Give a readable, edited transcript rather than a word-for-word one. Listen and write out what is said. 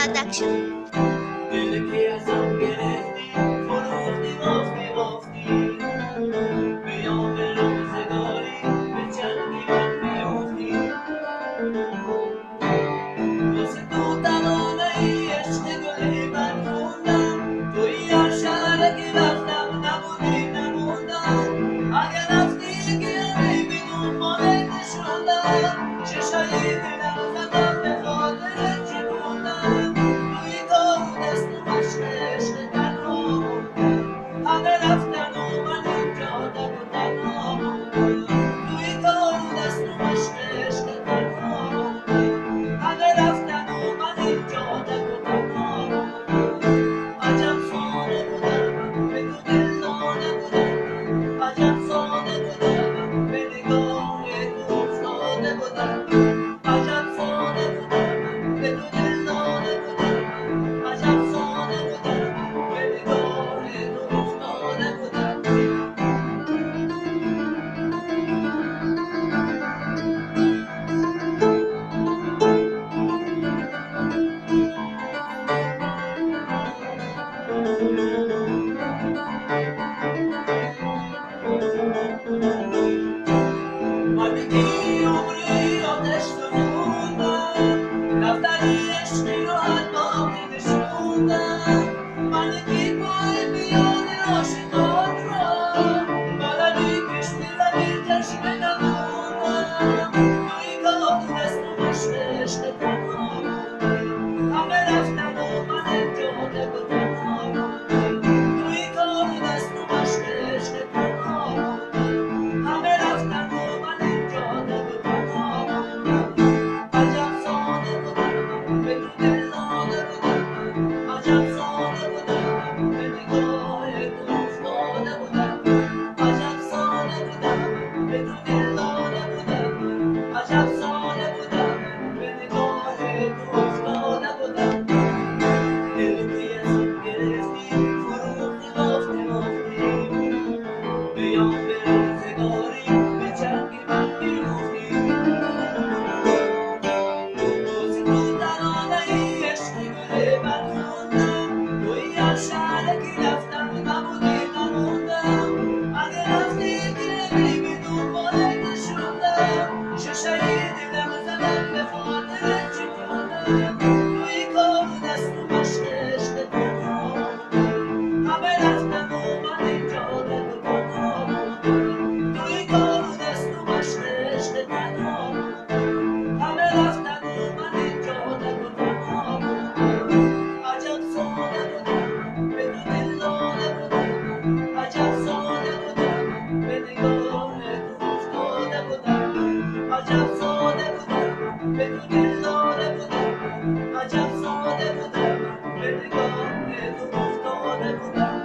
production. دل که ازم گرفتی فروختی گفتی بیام به روزگاری به چنگی من بیفتی واسه تو ترانه ای عشق گلی من خوندم توی هر شهر که رفتم نبودی نموندم اگر رفتی که بدون مانع نشوندم چشای دلم زدم به خاطر چکوندم توی کار و دست و مشق عشق تنها موندم همه رفتن و من اینجا تک و تنها موندم توی کار و دست و مشق عشق تنها موندم همه رفتن و من اینجا تک و تنها موندم عجب ساده بودم من به تو دل داده بودم من عجب ساده بودم من به نگاه تو افتاده بودم عجب ساده بودم من به تو دل داده بودم من عجب ساده بودم من به نگاه تو افتاده بودم من یکی عمری آتش سوزوندم دفتری عشقی رو از باقی نشوندم من یکی پای میان عاشقان را بلدی کشتی لبی چشم نموندم توی کار دست و مشق عشق تنها موندم همه رفتن و من اینجا تک و تنها موندم توی کار دست و مشق عشق تنها موندم همه رفتن و من اینجا تک و تنها موندم عجب ساده بودم من به تو دل داده بودم من عجب ساده بودم من به نگاه تو افتاده بودم عجب ساده بودم من به تو دل داده بودم من عجب ساده بودم من به نگاه تو افتاده بودم دل که ازم گرفتی فروختی گفتی بیام به روزگاری به چنگ من بیفتی واسه تو ترانه ای عشق گل من خوندم توی هر شهر که رفتم نبودی نموندم اگه رفتی که بدون مانع نشوندم ششای دلم زدم به خاطر چکوندم توی کار و دست و مشق عشق تنها موندم همه رفتن و من اینجا تک و تنها موندم توی کار و دست و مشق عشق تنها موندم همه رفتن و من اینجا تک و تنها موندم عجب ساده بودم من به تو دل داده بودم من عجب ساده بودم من به نگاه تو افتاده بودم عجب ساده بودم من به تو دل داده بودم من عجب ساده بودم من به نگاه تو افتاده بودم